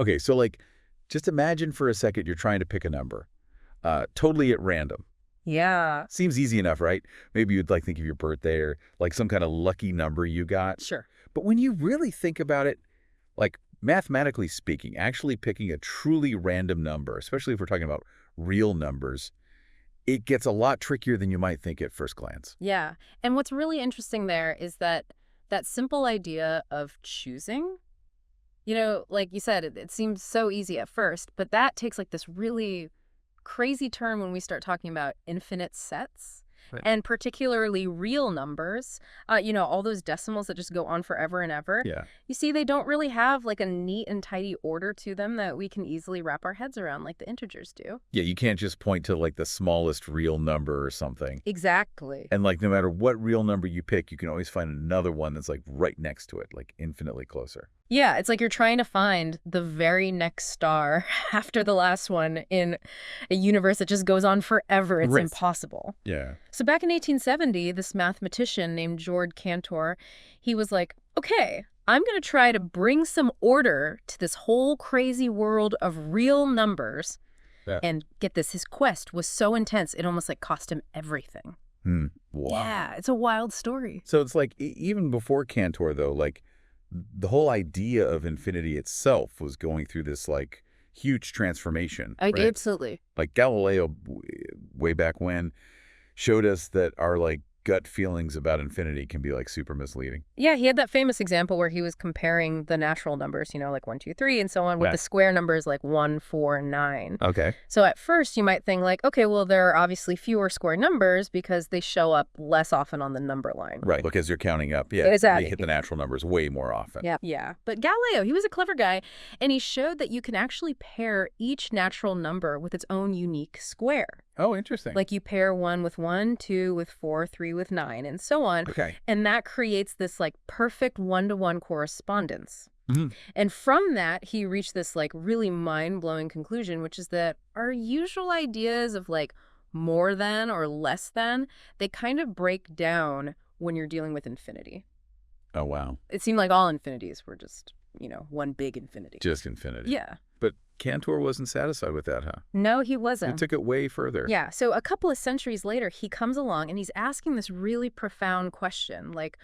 Okay, so like, just imagine for a second you're trying to pick a number, totally at random. Yeah. Seems easy enough, right? Maybe you'd like think of your birthday or like some kind of lucky number you got. Sure. But when you really think about it, like mathematically speaking, actually picking a truly random number, especially if we're talking about real numbers, it gets a lot trickier than you might think at first glance. Yeah. And what's really interesting there is that that simple idea of choosing, like you said, it seems so easy at first, but that takes like this really crazy turn when we start talking about infinite sets. Right. And particularly real numbers, all those decimals that just go on forever and ever. Yeah. You see, they don't really have like a neat and tidy order to them that we can easily wrap our heads around like the integers do. Yeah, you can't just point to like the smallest real number or something. Exactly. And like no matter what real number you pick, you can always find another one that's like right next to it, like infinitely closer. Yeah, it's like you're trying to find the very next star after the last one in a universe that just goes on forever. It's Right. impossible. Yeah. So back in 1870, this mathematician named Georg Cantor, he was like, okay, I'm going to try to bring some order to this whole crazy world of real numbers. Yeah. And get this, his quest was so intense, it almost like cost him everything. Wow. Yeah, it's a wild story. So it's like even before Cantor, though, like the whole idea of infinity itself was going through this like huge transformation. Right? Absolutely. Like Galileo, way back when, showed us that our like gut feelings about infinity can be like super misleading. Yeah, he had that famous example where he was comparing the natural numbers, like 1, 2, 3, and so on, with Yeah. the square numbers like 1, 4, and 9. Okay. So at first you might think like, okay, well, there are obviously fewer square numbers because they show up less often on the number line. Right. Look, as you're counting up, yeah, Exactly. they hit the natural numbers way more often. Yeah. Yeah. But Galileo, he was a clever guy, and he showed that you can actually pair each natural number with its own unique square. Oh, interesting. Like you pair 1 with 1, 2 with 4, 3 with 9, and so on. Okay. And that creates this like perfect one-to-one correspondence. Mhm. And from that, he reached this like really mind-blowing conclusion, which is that our usual ideas of like more than or less than, they kind of break down when you're dealing with infinity. Oh, wow. It seemed like all infinities were just, one big infinity. Just infinity. Yeah. But Cantor wasn't satisfied with that, huh? No, he He wasn't. took it way further. Yeah. So a couple of centuries later, he comes along and he's asking this really profound question, like,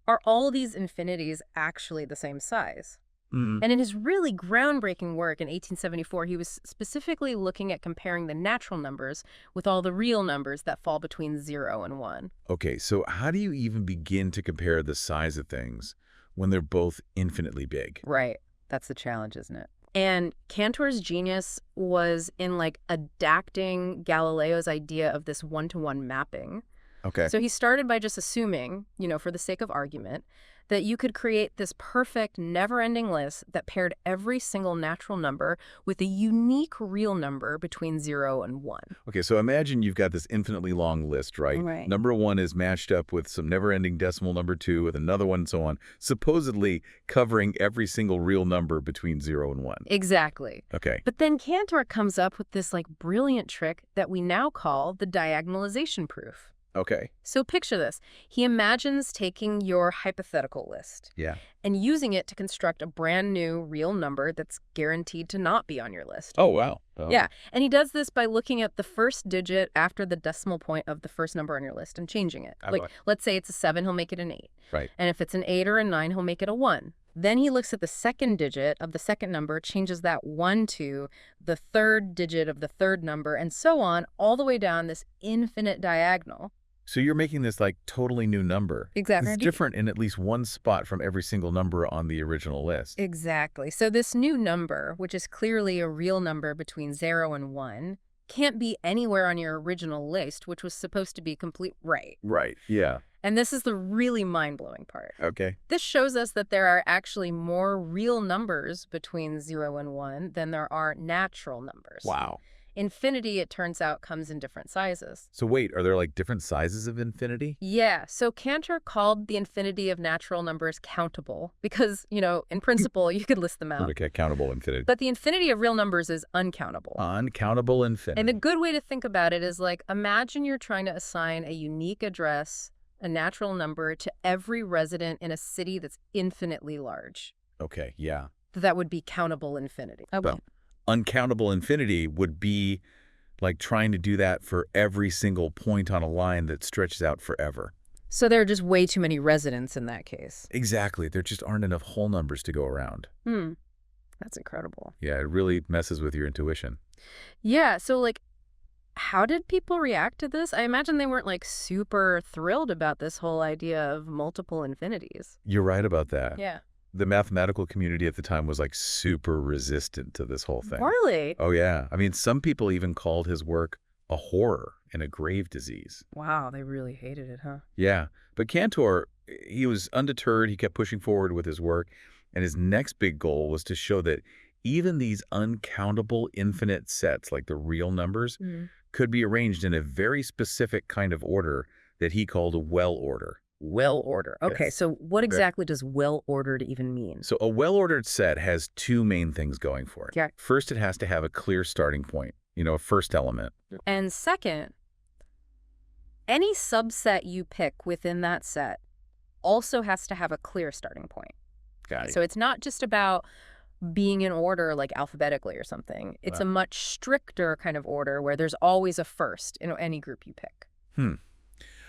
are all these infinities actually the same size? Mhm. And in his really groundbreaking work in 1874, he was specifically looking at comparing the natural numbers with all the real numbers that fall between 0 and 1. Okay, so how do you even begin to compare the size of things when they're both infinitely big? Right. That's the challenge, isn't it? And Cantor's genius was in like adapting Galileo's idea of this one-to-one mapping. Okay. So he started by just assuming, for the sake of argument, that you could create this perfect, never-ending list that paired every single natural number with a unique real number between 0 and 1. Okay, so imagine you've got this infinitely long list, right? Right. Number 1 is matched up with some never-ending decimal number 2 with another one and so on, supposedly covering every single real number between 0 and 1. Exactly. Okay. But then Cantor comes up with this like brilliant trick that we now call the diagonalization proof. Okay. So picture this. He imagines taking your hypothetical list Yeah. and using it to construct a brand new real number that's guaranteed to not be on your list. Oh, wow. Oh. Yeah, and he does this by looking at the first digit after the decimal point of the first number on your list and changing it. Like, let's say it's a 7, he'll make it an 8. Right. And if it's an 8 or a 9, he'll make it a 1. Then he looks at the second digit of the second number, changes that 1 to the third digit of the third number, and so on, all the way down this infinite diagonal. So you're making this like totally new number. Exactly. It's different in at least one spot from every single number on the original list. Exactly. So this new number, which is clearly a real number between 0 and 1, can't be anywhere on your original list, which was supposed to be complete right. Right. Yeah. And this is the really mind-blowing part. Okay. This shows us that there are actually more real numbers between 0 and 1 than there are natural numbers. Wow. Infinity, it turns out, comes in different sizes. So wait, are there like different sizes of infinity? Yeah, so Cantor called the infinity of natural numbers countable because, in principle, you could list them out. Okay, countable infinity. But the infinity of real numbers is uncountable. Uncountable infinity. And a good way to think about it is like, imagine you're trying to assign a unique address, a natural number, to every resident in a city that's infinitely large. Okay, yeah. That would be countable infinity. Okay. Well, uncountable infinity would be like trying to do that for every single point on a line that stretches out forever. So there are just way too many residents in that case. Exactly. There just aren't enough whole numbers to go around. That's incredible. Yeah, it really messes with your intuition. Yeah, so like, how did people react to this? I imagine they weren't like super thrilled about this whole idea of multiple infinities. You're right about that. Yeah. The mathematical community at the time was like super resistant to this whole thing. Really? Oh, yeah. I mean, some people even called his work a horror and a grave disease. Wow, they really hated it, huh? Yeah. But Cantor, he was undeterred. He kept pushing forward with his work. And his next big goal was to show that even these uncountable infinite sets, like the real numbers, could be arranged in a very specific kind of order that he called a well order. Well order. Okay, Yes. so what exactly does well ordered even mean? So a well-ordered set has two main things going for it. Yeah. First, it has to have a clear starting point, a first element. And second, any subset you pick within that set also has to have a clear starting point. Got it. So it's not just about being in order like alphabetically or something. It's a much stricter kind of order where there's always a first in any group you pick.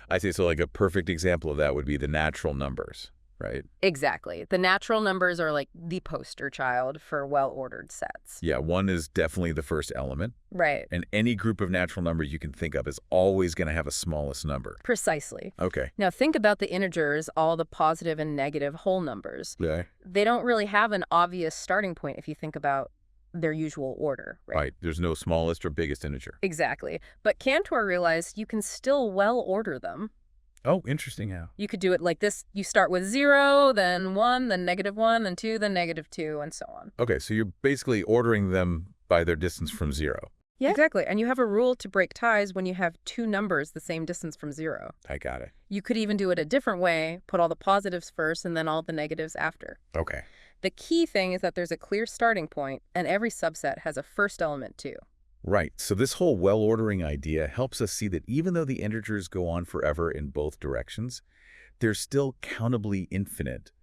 I see. So like a perfect example of that would be the natural numbers, right? Exactly. The natural numbers are like the poster child for well-ordered sets. Yeah, one is definitely the first element. Right. And any group of natural numbers you can think of is always going to have a smallest number. Precisely. Okay. Now think about the integers, all the positive and negative whole numbers. Yeah. They don't really have an obvious starting point if you think about their usual order, right? Right. There's no smallest or biggest integer. Exactly. But Cantor realized you can still well order them. Oh, interesting how. You could do it like this. You start with 0, then 1, then -1, then 2, then -2, and so on. Okay, so you're basically ordering them by their distance from 0. Yeah. Exactly. And you have a rule to break ties when you have two numbers the same distance from 0. I got it. You could even do it a different way, put all the positives first and then all the negatives after. Okay. The key thing is that there's a clear starting point, and every subset has a first element too. Right. So this whole well-ordering idea helps us see that even though the integers go on forever in both directions, they're still countably infinite,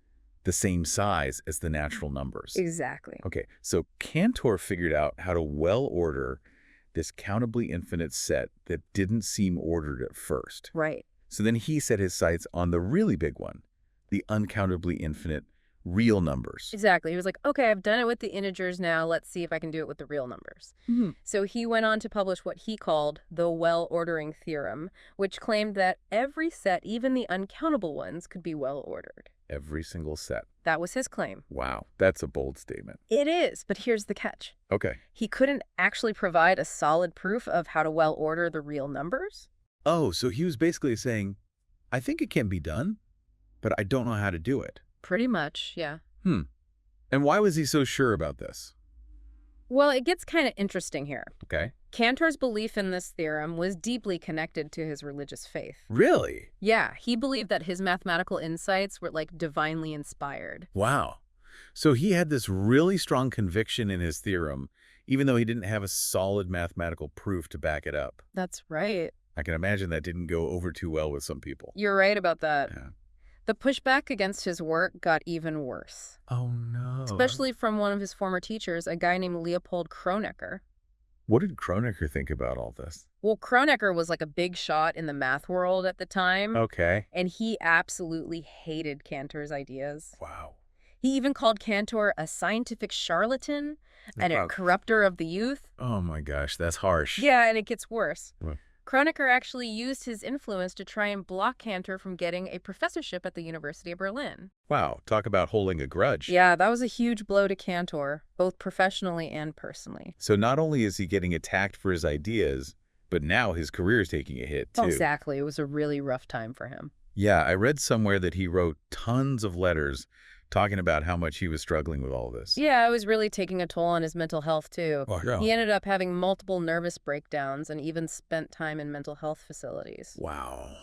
the same size as the natural numbers. Exactly. Okay, so Cantor figured out how to well-order this countably infinite set that didn't seem ordered at first. Right. So then he set his sights on the really big one, the uncountably infinite real numbers. Exactly. He was like, okay, I've done it with the integers now. Let's see if I can do it with the real numbers. So he went on to publish what he called the well-ordering theorem, which claimed that every set, even the uncountable ones, could be well-ordered. Every single set. That was his claim. Wow, that's a bold statement. It is, but here's the catch. Okay. He couldn't actually provide a solid proof of how to well-order the real numbers. Oh, so he was basically saying, I think it can be done, but I don't know how to do it. Pretty much, yeah. And why was he so sure about this? Well, it gets kind of interesting here. Okay. Cantor's belief in this theorem was deeply connected to his religious faith. Really? Yeah, he believed that his mathematical insights were like divinely inspired. Wow. So he had this really strong conviction in his theorem, even though he didn't have a solid mathematical proof to back it up. That's right. I can imagine that didn't go over too well with some people. You're right about that. Yeah. The pushback against his work got even worse. Oh, no. Especially from one of his former teachers, a guy named Leopold Kronecker. What did Kronecker think about all this? Well, Kronecker was like a big shot in the math world at the time. Okay. And he absolutely hated Cantor's ideas. Wow. He even called Cantor a scientific charlatan and a Wow. corrupter of the youth. Oh, my gosh. That's harsh. Yeah, and it gets worse. What? Kronecker actually used his influence to try and block Cantor from getting a professorship at the University of Berlin. Wow. Talk about holding a grudge. Yeah, that was a huge blow to Cantor, both professionally and personally. So not only is he getting attacked for his ideas, but now his career is taking a hit, too. Exactly. It was a really rough time for him. Yeah, I read somewhere that he wrote tons of letters talking about how much he was struggling with all this. Yeah, it was really taking a toll on his mental health, too. Oh, yeah. He ended up having multiple nervous breakdowns and even spent time in mental health facilities. Wow.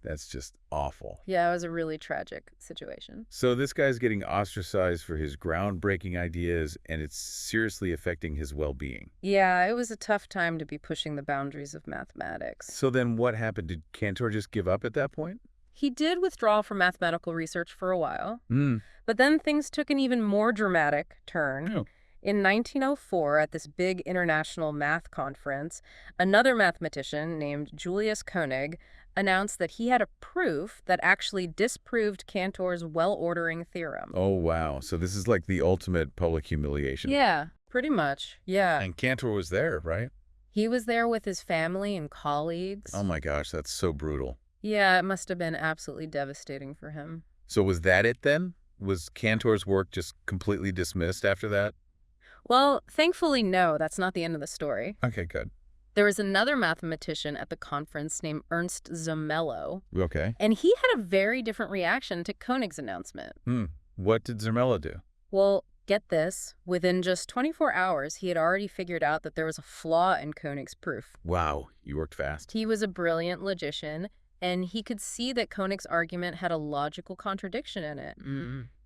That's just awful. Yeah, it was a really tragic situation. So this guy's getting ostracized for his groundbreaking ideas, and it's seriously affecting his well-being. Yeah, it was a tough time to be pushing the boundaries of mathematics. So then what happened? Did Cantor just give up at that point? he did withdraw from mathematical research for a while, Hmm. but then things took an even more dramatic turn. Oh. In 1904, at this big international math conference, another mathematician named Julius Koenig announced that he had a proof that actually disproved Cantor's well-ordering theorem. Oh, wow. So this is like the ultimate public humiliation. Yeah, pretty much. Yeah. And Cantor was there, right? He was there with his family and colleagues. Oh my gosh, that's so brutal. Yeah, it must have been absolutely devastating for him. So was that it then? Was Cantor's work just completely dismissed after that? Well, thankfully, no, that's not the end of the story. Okay, good. There was another mathematician at the conference named Ernst Zermelo, Okay. and he had a very different reaction to Koenig's announcement. What did Zermelo do? Well, get this, within just 24 hours, he had already figured out that there was a flaw in Koenig's proof. Wow, you worked fast. He was a brilliant logician, and he could see that Koenig's argument had a logical contradiction in it.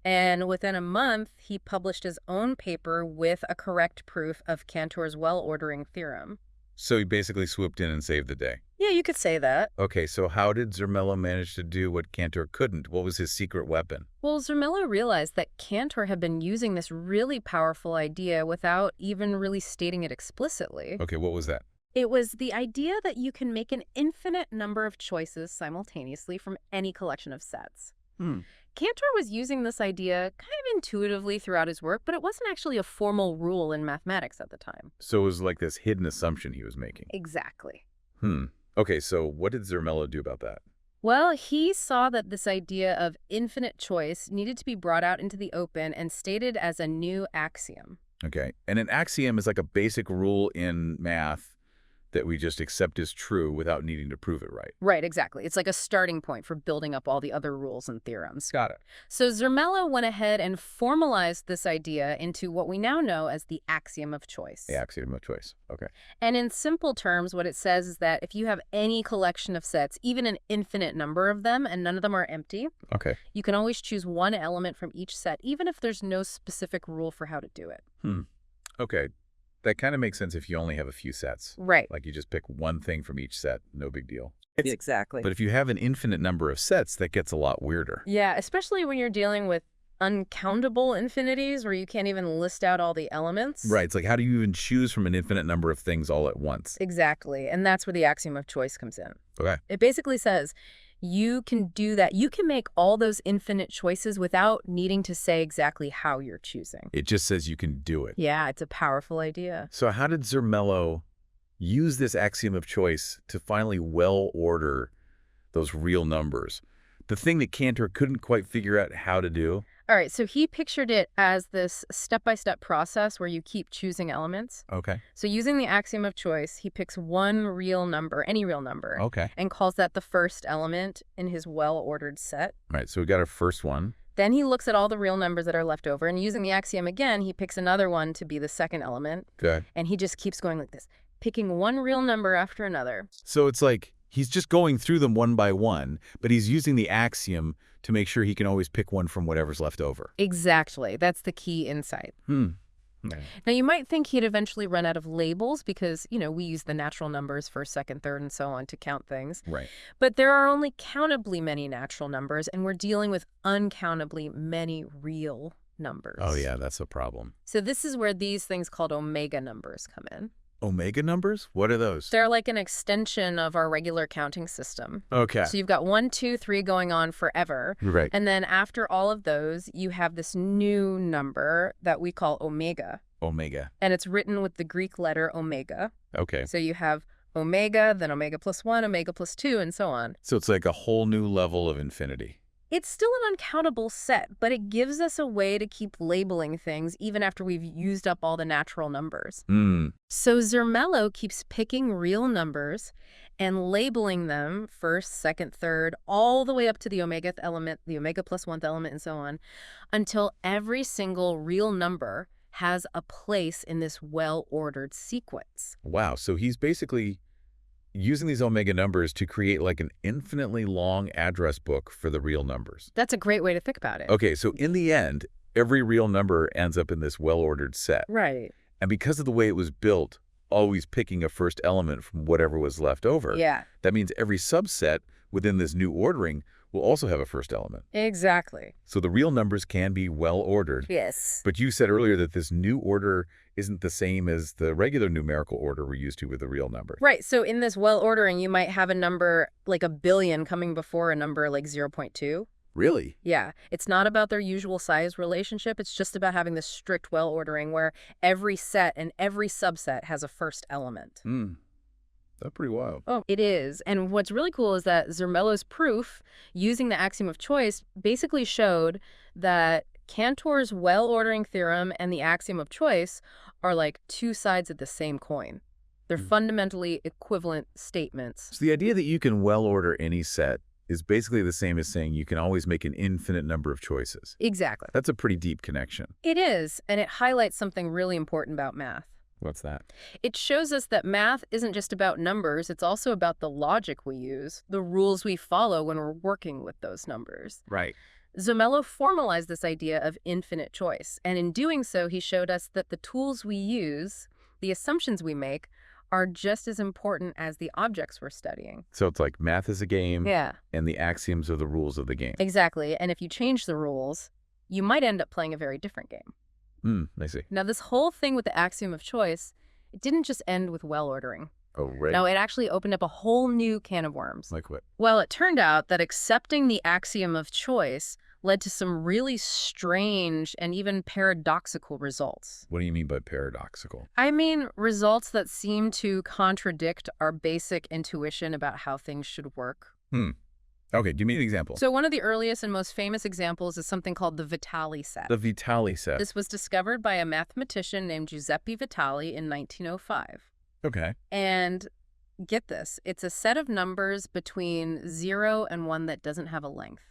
And within a month, he published his own paper with a correct proof of Cantor's well-ordering theorem. So he basically swooped in and saved the day. Yeah, you could say that. Okay, so how did Zermelo manage to do what Cantor couldn't? What was his secret weapon? Well, Zermelo realized that Cantor had been using this really powerful idea without even really stating it explicitly. Okay, what was that? It was the idea that you can make an infinite number of choices simultaneously from any collection of sets. Cantor was using this idea kind of intuitively throughout his work, but it wasn't actually a formal rule in mathematics at the time. So it was like this hidden assumption he was making. Exactly. Okay, so what did Zermelo do about that? Well, he saw that this idea of infinite choice needed to be brought out into the open and stated as a new axiom. Okay, and an axiom is like a basic rule in math that we just accept as true without needing to prove it right. Right, exactly. It's like a starting point for building up all the other rules and theorems. Got it. So Zermelo went ahead and formalized this idea into what we now know as the axiom of choice. The axiom of choice. Okay. And in simple terms, what it says is that if you have any collection of sets, even an infinite number of them, and none of them are empty, Okay. you can always choose one element from each set, even if there's no specific rule for how to do it. Okay. That kind of makes sense if you only have a few sets. Right. Like you just pick one thing from each set, no big deal. Exactly. But if you have an infinite number of sets, that gets a lot weirder. Yeah, especially when you're dealing with uncountable infinities where you can't even list out all the elements. Right. It's like, how do you even choose from an infinite number of things all at once? Exactly. And that's where the axiom of choice comes in. Okay. It basically says you can do that. You can make all those infinite choices without needing to say exactly how you're choosing. It just says you can do it. Yeah, it's a powerful idea. So how did Zermelo use this axiom of choice to finally well order those real numbers? The thing that Cantor couldn't quite figure out how to do? All right, so he pictured it as this step-by-step process where you keep choosing elements. Okay. So using the axiom of choice, he picks one real number, any real number, Okay. and calls that the first element in his well-ordered set. All right, so we got our first one. Then he looks at all the real numbers that are left over, and using the axiom again, he picks another one to be the second element, Good. and he just keeps going like this, picking one real number after another. So it's like he's just going through them one by one, but he's using the axiom to make sure he can always pick one from whatever's left over. Exactly. That's the key insight. Now, you might think he'd eventually run out of labels because, we use the natural numbers first, second, third, and so on to count things. Right. But there are only countably many natural numbers, and we're dealing with uncountably many real numbers. Oh, yeah, that's a problem. So this is where these things called omega numbers come in. Omega numbers? What are those? They're like an extension of our regular counting system. Okay. So you've got 1, 2, 3 going on forever. Right. And then after all of those, you have this new number that we call omega. Omega. And it's written with the Greek letter omega. Okay. So you have omega, then omega plus 1, omega plus 2, and so on. So it's like a whole new level of infinity. It's still an uncountable set, but it gives us a way to keep labeling things even after we've used up all the natural numbers. So Zermelo keeps picking real numbers and labeling them first, second, third, all the way up to the omega element, the omega plus 1th element, and so on, until every single real number has a place in this well-ordered sequence. Wow. So he's basically using these omega numbers to create like an infinitely long address book for the real numbers. That's a great way to think about it. Okay, so in the end, every real number ends up in this well-ordered set. Right. And because of the way it was built, always picking a first element from whatever was left over, Yeah. that means every subset within this new ordering will also have a first element. Exactly. So the real numbers can be well-ordered. Yes. But you said earlier that this new order isn't the same as the regular numerical order we're used to with the real numbers. Right. So in this well ordering, you might have a number like a billion coming before a number like 0.2. Really? Yeah. It's not about their usual size relationship. It's just about having this strict well ordering where every set and every subset has a first element. That's pretty wild. Oh, it is. And what's really cool is that Zermelo's proof using the axiom of choice basically showed that Cantor's well-ordering theorem and the axiom of choice are like two sides of the same coin. They're fundamentally equivalent statements. So the idea that you can well-order any set is basically the same as saying you can always make an infinite number of choices. Exactly. That's a pretty deep connection. It is, and it highlights something really important about math. What's that? It shows us that math isn't just about numbers, it's also about the logic we use, the rules we follow when we're working with those numbers. Right. Zermelo formalized this idea of infinite choice, and in doing so, he showed us that the tools we use, the assumptions we make, are just as important as the objects we're studying. So it's like math is a game, Yeah. and the axioms are the rules of the game. Exactly, and if you change the rules, you might end up playing a very different game. I see. Now, this whole thing with the axiom of choice, it didn't just end with well ordering. Oh, right. No, it actually opened up a whole new can of worms. Like what? Well, it turned out that accepting the axiom of choice led to some really strange and even paradoxical results. What do you mean by paradoxical? I mean, results that seem to contradict our basic intuition about how things should work. Okay, give me an example. So one of the earliest and most famous examples is something called the Vitali set. The Vitali set. This was discovered by a mathematician named Giuseppe Vitali in 1905. Okay. And get this, it's a set of numbers between 0 and 1 that doesn't have a length.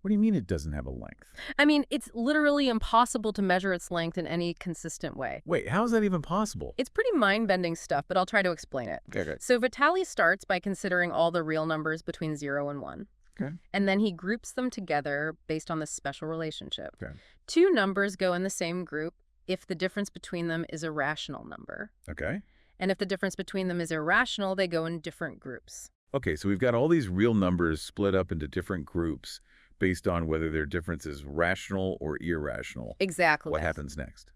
What do you mean it doesn't have a length? I mean, it's literally impossible to measure its length in any consistent way. Wait, how is that even possible? It's pretty mind-bending stuff, but I'll try to explain it. Okay. So Vitali starts by considering all the real numbers between 0 and 1. Okay. And then he groups them together based on this special relationship. Okay. Two numbers go in the same group if the difference between them is a rational number. Okay. And if the difference between them is irrational, they go in different groups. Okay, so we've got all these real numbers split up into different groups based on whether their difference is rational or irrational. Exactly. What happens next?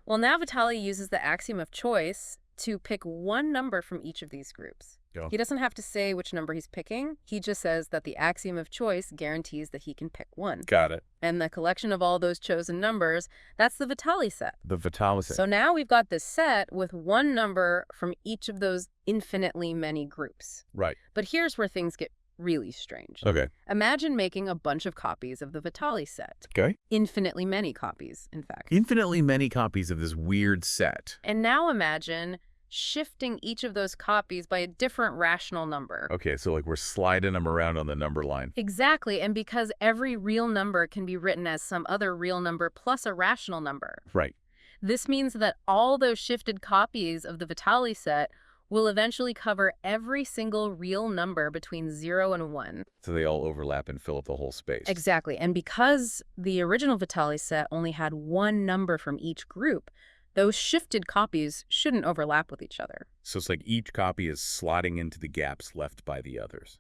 Well, now Vitali uses the axiom of choice to pick one number from each of these groups. Go. He doesn't have to say which number he's picking. He just says that the axiom of choice guarantees that he can pick one. Got it. And the collection of all those chosen numbers, that's the Vitali set. The Vitali set. So now we've got this set with one number from each of those infinitely many groups. Right. But here's where things get really strange. Okay. Imagine making a bunch of copies of the Vitali set. Okay. Infinitely many copies, in fact. Infinitely many copies of this weird set. And now imagine shifting each of those copies by a different rational number. Okay, so like we're sliding them around on the number line. Exactly, and because every real number can be written as some other real number plus a rational number. Right. This means that all those shifted copies of the Vitali set will eventually cover every single real number between 0 and 1. So they all overlap and fill up the whole space. Exactly, and because the original Vitali set only had one number from each group, those shifted copies shouldn't overlap with each other. So it's like each copy is slotting into the gaps left by the others.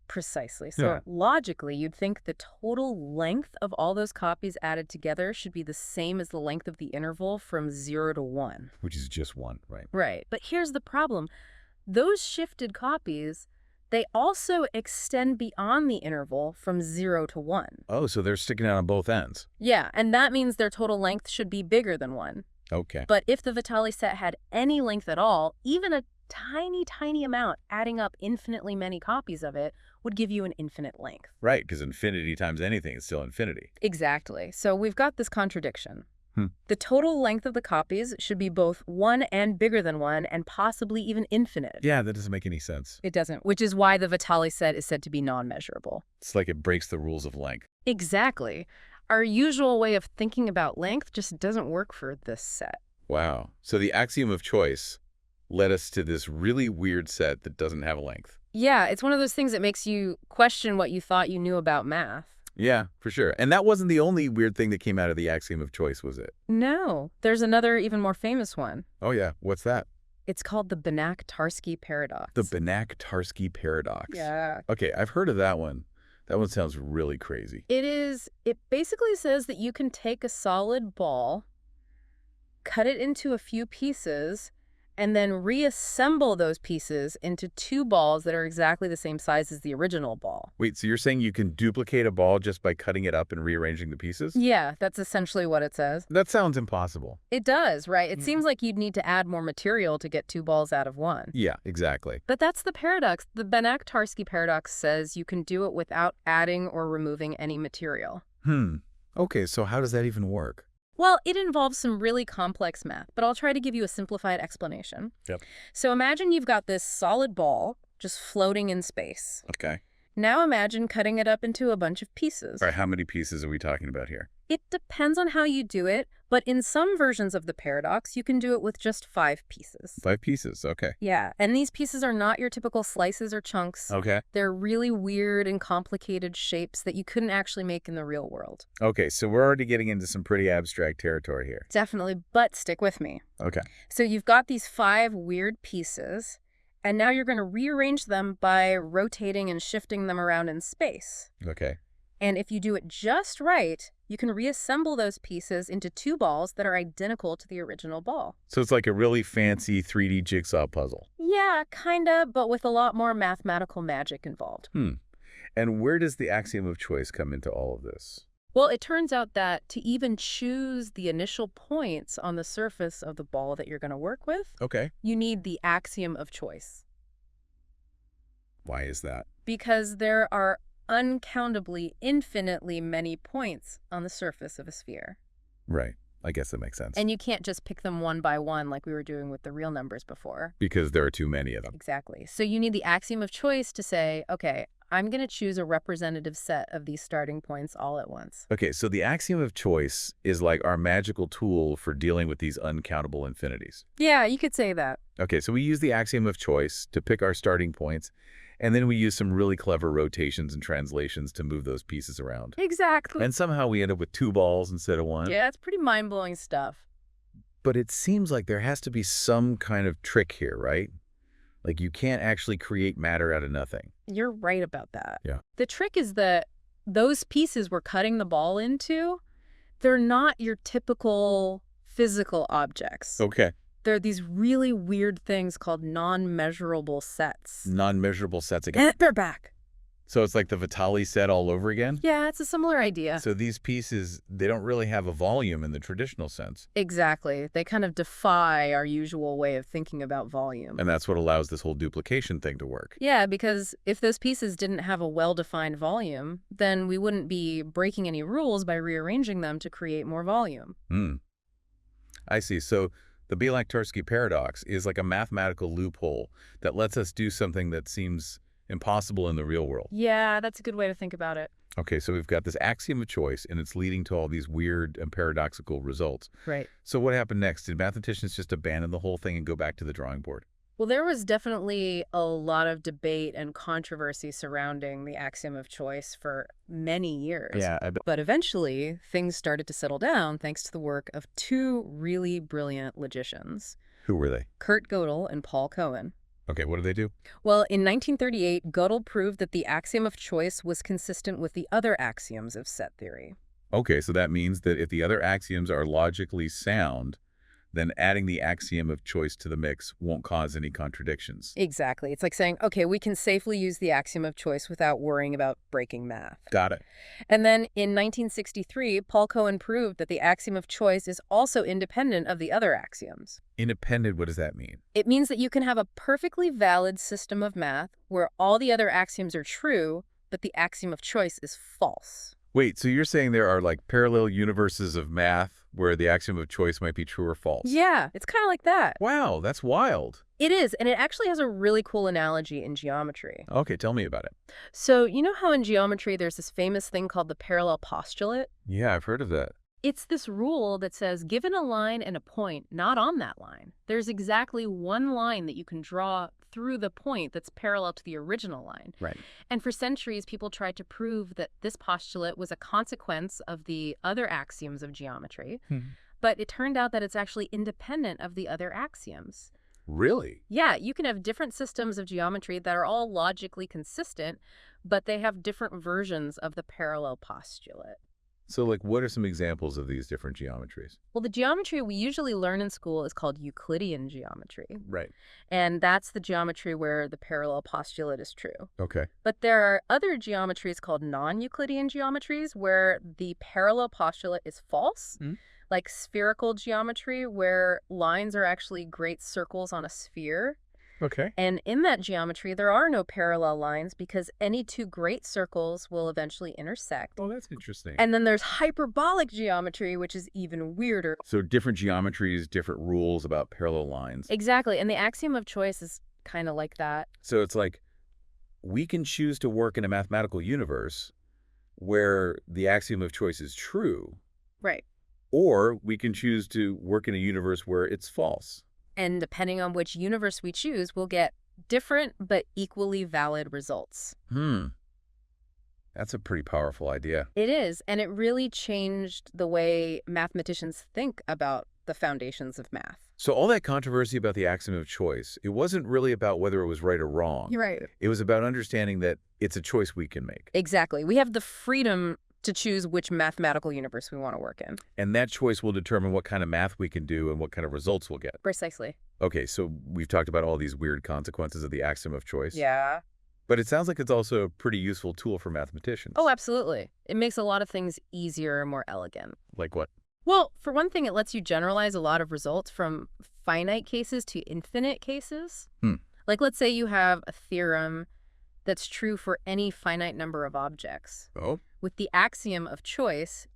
Precisely. So Yeah. logically, you'd think the total length of all those copies added together should be the same as the length of the interval from 0 to 1. Which is just one, right? Right. But here's the problem. Those shifted copies, they also extend beyond the interval from 0 to 1. Oh, so they're sticking out on both ends. Yeah, and that means their total length should be bigger than 1. Okay. But if the Vitali set had any length at all, even a tiny, tiny amount, adding up infinitely many copies of it, would give you an infinite length. Right, because infinity times anything is still infinity. Exactly. So we've got this contradiction. The total length of the copies should be both 1 and bigger than 1, and possibly even infinite. Yeah, that doesn't make any sense. It doesn't, which is why the Vitali set is said to be non-measurable. It's like it breaks the rules of length. Exactly. Our usual way of thinking about length just doesn't work for this set. Wow. So the axiom of choice led us to this really weird set that doesn't have a length. Yeah, it's one of those things that makes you question what you thought you knew about math. Yeah, for sure. And that wasn't the only weird thing that came out of the axiom of choice, was it? No, there's another even more famous one. Oh, yeah. What's that? It's called the Banach-Tarski paradox. The Banach-Tarski paradox. Yeah. Okay, I've heard of that one. That one sounds really crazy. It basically says that you can take a solid ball, cut it into a few pieces, and then reassemble those pieces into two balls that are exactly the same size as the original ball. Wait, so you're saying you can duplicate a ball just by cutting it up and rearranging the pieces? Yeah, that's essentially what it says. That sounds impossible. It does, right? It seems like you'd need to add more material to get two balls out of one. Yeah, exactly. But that's the paradox. The Banach-Tarski paradox says you can do it without adding or removing any material. Okay, so how does that even work? Well, it involves some really complex math, but I'll try to give you a simplified explanation. Yep. So imagine you've got this solid ball just floating in space. Okay. Now imagine cutting it up into a bunch of pieces. All right, how many pieces are we talking about here? It depends on how you do it, but in some versions of the paradox, you can do it with just 5 pieces. 5 pieces, okay. Yeah, and these pieces are not your typical slices or chunks. Okay. They're really weird and complicated shapes that you couldn't actually make in the real world. Okay, so we're already getting into some pretty abstract territory here. Definitely, but stick with me. Okay. So you've got these 5 weird pieces, and now you're going to rearrange them by rotating and shifting them around in space. Okay. And if you do it just right, you can reassemble those pieces into 2 balls that are identical to the original ball. So it's like a really fancy 3D jigsaw puzzle. Yeah, kinda, but with a lot more mathematical magic involved. And where does the axiom of choice come into all of this? Well, it turns out that to even choose the initial points on the surface of the ball that you're going to work with, Okay. you need the axiom of choice. Why is that? Because there are uncountably, infinitely many points on the surface of a sphere. Right. I guess that makes sense. And you can't just pick them one by one like we were doing with the real numbers before. Because there are too many of them. Exactly. So you need the axiom of choice to say, okay, I'm going to choose a representative set of these starting points all at once. Okay, so the axiom of choice is like our magical tool for dealing with these uncountable infinities. Yeah, you could say that. Okay, so we use the axiom of choice to pick our starting points, and then we use some really clever rotations and translations to move those pieces around. Exactly. And somehow we end up with 2 balls instead of 1. Yeah, it's pretty mind-blowing stuff. But it seems like there has to be some kind of trick here, right? Like you can't actually create matter out of nothing. You're right about that. Yeah. The trick is that those pieces we're cutting the ball into, they're not your typical physical objects. Okay. They're these really weird things called non-measurable sets. Non-measurable sets again. And they're back. So it's like the Vitali set all over again? Yeah, it's a similar idea. So these pieces, they don't really have a volume in the traditional sense. Exactly. They kind of defy our usual way of thinking about volume. And that's what allows this whole duplication thing to work. Yeah, because if those pieces didn't have a well-defined volume, then we wouldn't be breaking any rules by rearranging them to create more volume. I see. So the Banach-Tarski paradox is like a mathematical loophole that lets us do something that seems impossible in the real world. Yeah, that's a good way to think about it. Okay, so we've got this axiom of choice, and it's leading to all these weird and paradoxical results. Right. So what happened next? Did mathematicians just abandon the whole thing and go back to the drawing board? Well, there was definitely a lot of debate and controversy surrounding the axiom of choice for many years. Yeah, But eventually, things started to settle down thanks to the work of 2 really brilliant logicians, Who were they? Kurt Gödel and Paul Cohen. Okay, what did they do? Well, in 1938, Gödel proved that the axiom of choice was consistent with the other axioms of set theory. Okay, so that means that if the other axioms are logically sound, then adding the axiom of choice to the mix won't cause any contradictions. Exactly. It's like saying, okay, we can safely use the axiom of choice without worrying about breaking math. Got it. And then in 1963, Paul Cohen proved that the axiom of choice is also independent of the other axioms. Independent, what does that mean? It means that you can have a perfectly valid system of math where all the other axioms are true, but the axiom of choice is false. Wait, so you're saying there are like parallel universes of math where the axiom of choice might be true or false? Yeah, it's kind of like that. Wow, that's wild. It is, and it actually has a really cool analogy in geometry. Okay, tell me about it. So you know how in geometry there's this famous thing called the parallel postulate? Yeah, I've heard of that. It's this rule that says, given a line and a point not on that line, there's exactly one line that you can draw through the point that's parallel to the original line. Right. And for centuries, people tried to prove that this postulate was a consequence of the other axioms of geometry. But it turned out that it's actually independent of the other axioms. Really? Yeah, you can have different systems of geometry that are all logically consistent, but they have different versions of the parallel postulate. So, like, what are some examples of these different geometries? Well, the geometry we usually learn in school is called Euclidean geometry, Right. and that's the geometry where the parallel postulate is true. Okay. But there are other geometries called non-Euclidean geometries where the parallel postulate is false, Hmm. like spherical geometry where lines are actually great circles on a sphere. Okay. And in that geometry, there are no parallel lines because any two great circles will eventually intersect. Oh, that's interesting. And then there's hyperbolic geometry, which is even weirder. So different geometries, different rules about parallel lines. Exactly. And the axiom of choice is kind of like that. So it's like we can choose to work in a mathematical universe where the axiom of choice is true, Right. or we can choose to work in a universe where it's false. And depending on which universe we choose, we'll get different but equally valid results. That's a pretty powerful idea. It is, and it really changed the way mathematicians think about the foundations of math. So all that controversy about the axiom of choice, it wasn't really about whether it was right or wrong. You're right. It was about understanding that it's a choice we can make. Exactly. We have the freedom to choose which mathematical universe we want to work in. And that choice will determine what kind of math we can do and what kind of results we'll get. Precisely. Okay, so we've talked about all these weird consequences of the axiom of choice. Yeah. But it sounds like it's also a pretty useful tool for mathematicians. Oh, absolutely. It makes a lot of things easier and more elegant. Like what? Well, for one thing, it lets you generalize a lot of results from finite cases to infinite cases. Like, let's say you have a theorem that's true for any finite number of objects. Oh? With the axiom of choice,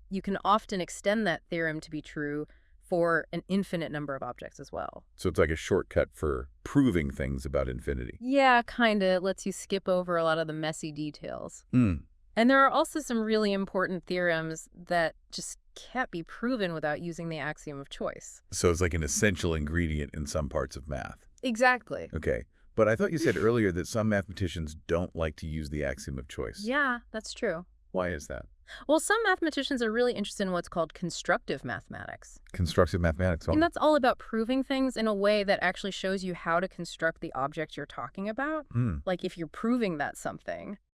you can often extend that theorem to be true for an infinite number of objects as well. So it's like a shortcut for proving things about infinity. Yeah, kind of. Lets you skip over a lot of the messy details. Hmm. And there are also some really important theorems that just can't be proven without using the axiom of choice. So it's like an essential ingredient in some parts of math. Exactly. Okay. But I thought you said earlier that some mathematicians don't like to use the axiom of choice. Yeah, that's true. Why is that? Well, some mathematicians are really interested in what's called constructive mathematics. Constructive mathematics. And that's all about proving things in a way that actually shows you how to construct the object you're talking about. Like if you're proving that something,